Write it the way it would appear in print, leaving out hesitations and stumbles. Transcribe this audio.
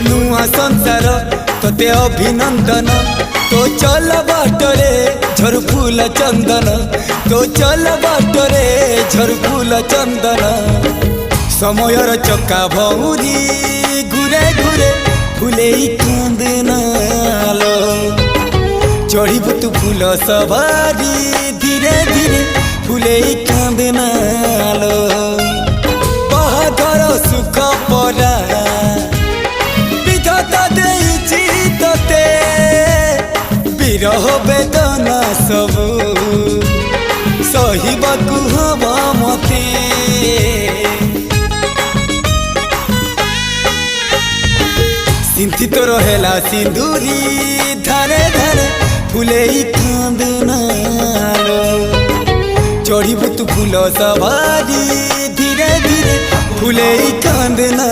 नुआ संसार तोते अभिनंदन तो चल बाटरे झर फूल चंदन तो चल बाटरे झर फूल चंदन समयर चक्का भौरी घुरे घुरे फुले कांदनालो चढ़ीबु तू फूल सवारी धीरे धीरे फुले कांदनालो बाहादर सुख परा विधाता देइछि तोते विरह वेदना सबु सहिबाकु हवा मते सिंथी तो रहेला सिंदूरी धारे धारे फुले कांदनालो चढ़ीबु तू फूल सवारी धीरे धीरे फुले कांदना।